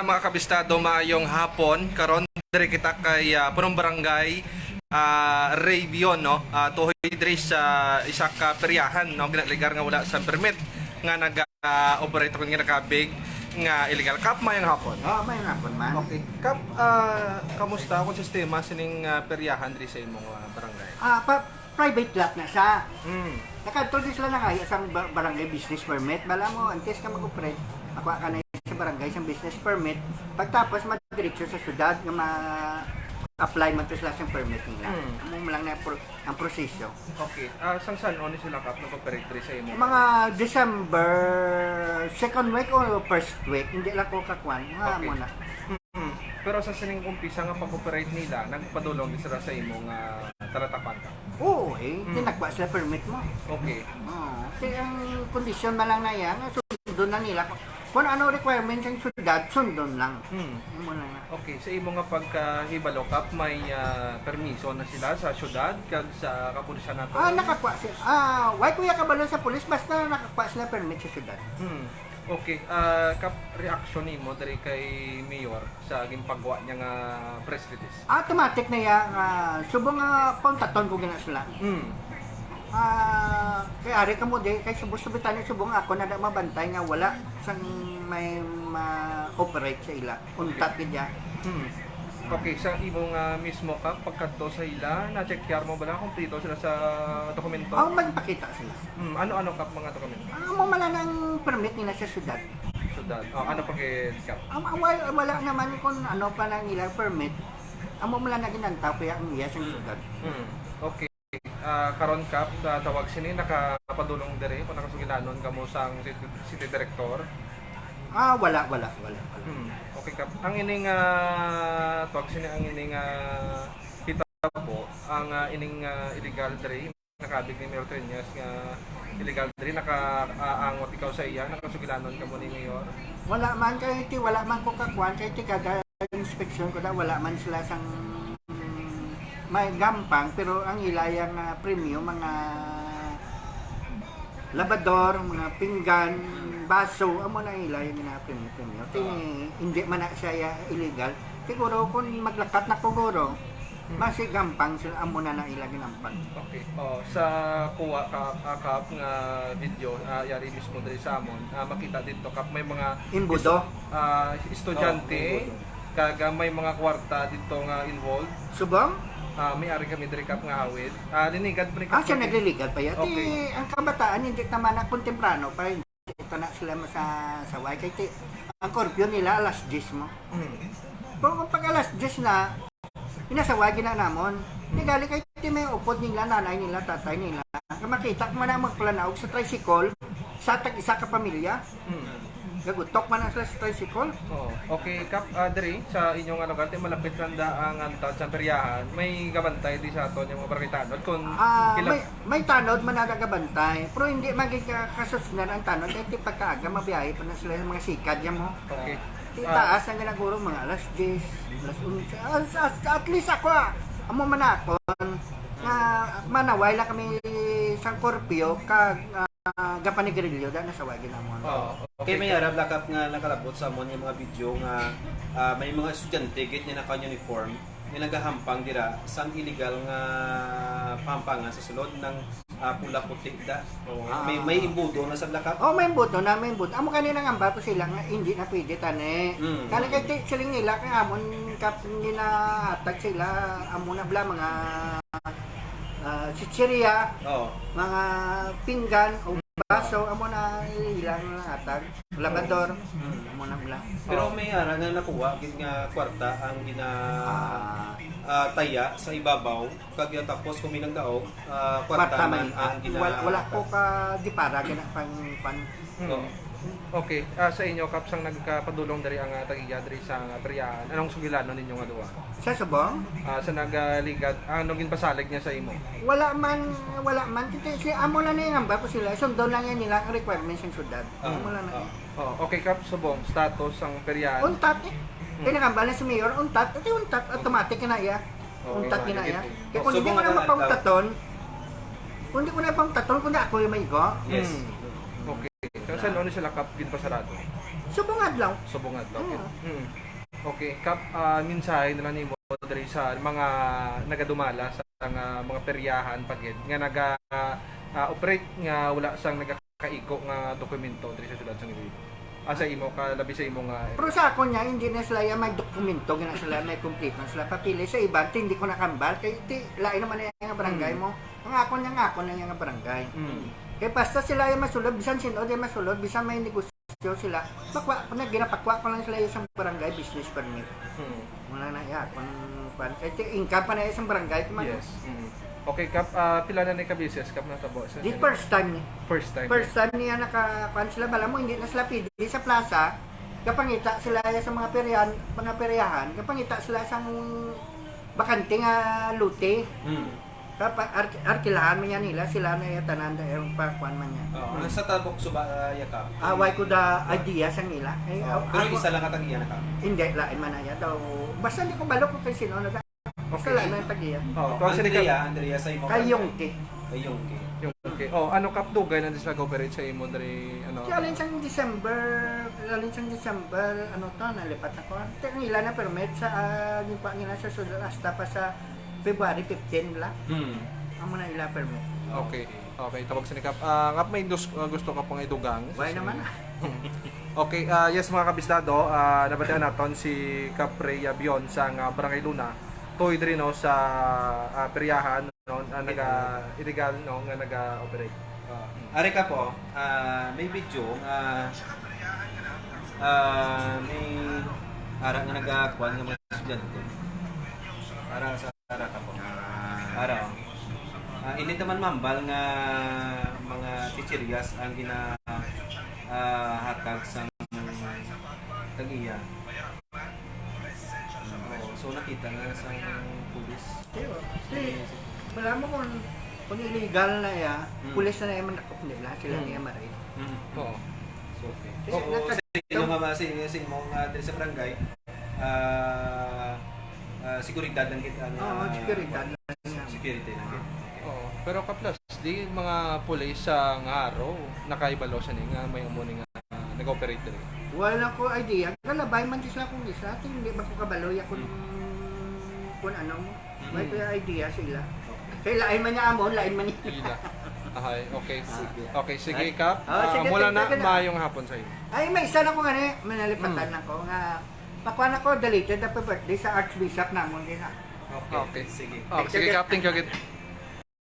Mga kabistado, maayong hapon karon diri kita kay punong barangay Rabion, no. Tuhoy diri sa isa ka peryahan, no, ginaligar nga wala sa permit nga nag-operate kun nga nakabig nga illegal. Kap mayong hapon. May hapon man. Okay. Kap, kamusta kung sistema sining peryahan diri sa imong barangay? Private lot na siya. Mm. Nakadto din sila na kaya sa barangay business permit. Bala mo, antes ka mag-operate, ako ka na sa barangay sa business permit. Pagtapos, madiretso sa syudad nga ma-apply man to sila sa permit nila. Mo lang na ang proseso. Okay. Sang on sila kap nag-operate diri sa imong? Mga December, second week o first week, hindi lang ko kakuan. Okay. Muna. Pero sa sining umpisa nga pag-operate nila, nagpadulong sila sa imong talatapan ka? Oo, tinagwa sila permit mo. Okay. Kasi ang kondisyon man lang na yan, sundon na nila. Kung ano requirements ng syudad, sundon lang. Muna na. Okay, sa imo nga pagkahibalo kap, may permiso na sila sa syudad kag sa kapulisan nato? Nakakuha sila. Why kuya kabalo sa pulis, basta nakakuha sila permit sa syudad. Okay, kap reaction nimo diri kay Mayor sa ginpagawa niya nga press release? Automatic na yan. Subong kontaton ko gina sila. Kaya ari ka mo di, kay subos-subitan yung subong ako na mabantay nga wala sang may ma-operate sa ila. Untat gidya. Okay, sa imong mismo kap pagkadto sa ila, na-checkar mo ba na kompleto sila sa dokumento? Magpakita sila. Ano kap mga dokumento? Mo mala ng permit nila sa syudad. Syudad. Ano pa kay kap? Wala naman kung ano pa lang ilang permit. Amo mala na ginantaw kaya ang iya sa syudad. Okay. Karon kap tawag sini nakapadulong diri kung nakasugilanon kamo sang city director. Wala. Okay kap. Ang ining tawag sini ang ining hitabo ang ining illegal diri nakabig ni Mayor Treñas nga illegal diri nakaangot ikaw sa iya nakasugilanon kamo ni Mayor. Wala man ko kakuan kay ti kada inspection ko da wala man sila sang may gampang pero ang ilayang premium mga labador, mga pinggan, baso, amo na ilayang na premium. Hindi man na siya illegal. Siguro kung maglakat na kuguro, masi gampang sila amo na ilagay gampang. Okay. Sa kuha kap nga video yari mismo diri sa amon, makita dito kap may mga Imbudo. Estudyante kaga may mga kwarta dito nga involved. Subong? May ari kami diri kap nga awit. Liligad pa ni kap. Siya nagliligat pa yan. Okay. Ang kabataan hindi naman na kontemprano pa hindi na sila sa saway. Kaya ang korpyo nila alas 10 mo. Pero pag alas 10 na, inasaway na namon. Nigali kay may upod nila, nanay nila, tatay nila. Makita ko man na magplanaog sa tricycle sa tag-isa ka pamilya. Gagutok man na sila sa tricycle. Okay, kap diri sa inyong lugar malapit randa ang antad sa peryahan. May gabantay di sa aton yung mga barkitanod kun may tanod man nagagabantay, pero hindi maging kasusnan ang tanod kay ti pagkaaga mabiyahe pa na sila ng mga sikad yan mo. Okay. Taas ang ginaguro mga alas 10, alas 11. At least ako, amo manakon nga manaway lang kami sa korpyo kag gapanigrilyo da nasa wagi namon. Okay, may arab lakap nga nakalabot sa amon yung mga video nga may mga estudyante git ni naka-uniform ni nagahampang dira sang illegal nga pampangan sa sulod ng pula puti da. May imbudo na sa lakap. May imbudo na, may imbudo. Amo kanina nga ba po sila nga hindi na pwede tani. Kaya kay siling nila kay amon kap hindi na atag sila amo na bla mga chicheria, mga pinggan o baso, amo na ilang atag, labador, amo na bla. Pero may ara nga nakuha gid nga kwarta ang gina taya sa ibabaw kag tapos kuminang daog kwarta man ang gina wala ko ka di para gina pang Okay, sa inyo kap sang nagkapadulong diri ang tagiya diri sa peryahan. Anong sugilanon ninyo nga duwa? Sa subong? Sa nagaligad, anong ginpasalig niya sa imo? Wala man kasi amo lang na ba po sila. Sundon lang yan nila ang requirements ng syudad. Amo lang na. Okay kap subong status ang peryahan. Untat Kinakambal na si Mayor, untat automatic na iya. Untat na iya. Kaya kung hindi ko na mapangtaton, kung ako yung may go. Yes. Okay. So, saan ano sila kap ginpasarado? Subong adlaw. Subong adlaw. Mm. Okay, kap minsay na nimo diri sa mga nagadumala sa mga peryahan pagid nga operate nga wala sang nagakaiko nga dokumento diri sa syudad sa Iloilo. Asa imo ka labi sa imo nga Pero sa ako niya, hindi na sila may dokumento, gina sila may complete na sila papili. Sa iba, hindi ko nakambal. Kaya lain naman na yung barangay mo. Ang ako na yung barangay. Kaya basta sila yung masulod, bisan sinod yung masulod, bisan may negosyo sila. Pakwa, ginapakwa ko lang sila yung barangay business permit. Wala na iya, kaya income pa na isang barangay. Yes. Okay, kap pila na ni ka business kap natabo sa This first time ni. first time. First time niya nakakuan sila, bala mo, hindi na sila pili sa plaza. Kapangita sila sa mga peryahan, kapangita sila sa bakante nga lute. Arkilahan man yan nila, sila na yatanan da yung pakuan man yan. Sa tabok suba yakap. Away ko da idea sa nila. Pero isa lang katagiya na ka. Hindi, lain man na yan daw. Basta hindi ko balo kung kay sino na da. Basta lain na yung tagiya. Tuwag sila Andrea sa imo. Kayongke. Kayongke. yung okay. Ano kap dugay na sa operate sa imo diri ano? Alin siyang December, ano to, nalipat ako. Nila na permit sa gipa nila sa Sudal hasta pa sa February 15 la. Amo na ila permit. Okay. Okay, tawag sa ni kap. Kap may gusto ka pang idugang. Why naman? Okay, yes mga kabisdado, nabatian naton si Kap Ray Abion sa Barangay Luna. Toy diri no sa peryahan no illegal no nga naga-operate. Are ka po, may video may ara nga nagakuan nga mga estudyante. Para sa ara ka po. Ara. Hindi naman mambal nga mga chichirias ang hatag sa tagiya. So nakita nga sa pulis. Wala mo kung illegal na ya, pulis na naman nakop nila, sila niya maray. Oo. So okay. Kasi So sa imong diri sa barangay, seguridad lang kita seguridad lang. security lang kita. Oo. Pero kaplas, di mga pulis sa araw nakaibalo sa ni nga may umuni nga nag-operate diri. Wala ko idea. Kalabay man sila kung isa. Hindi ba ko kabaloy kung ano mo. May kaya idea sila. Kaya lain man niya amon, lain man niya. Ila. Ahay, okay. Sige. Okay, sige kap. Sige, Mula na sige na. maayong hapon sa iyo. Ay, may isa na ko nga manalipatan ako nga. Pakuan ako deleted na birthday sa Archbishop namon din ha. Okay. Sige. Sige kap, thank you.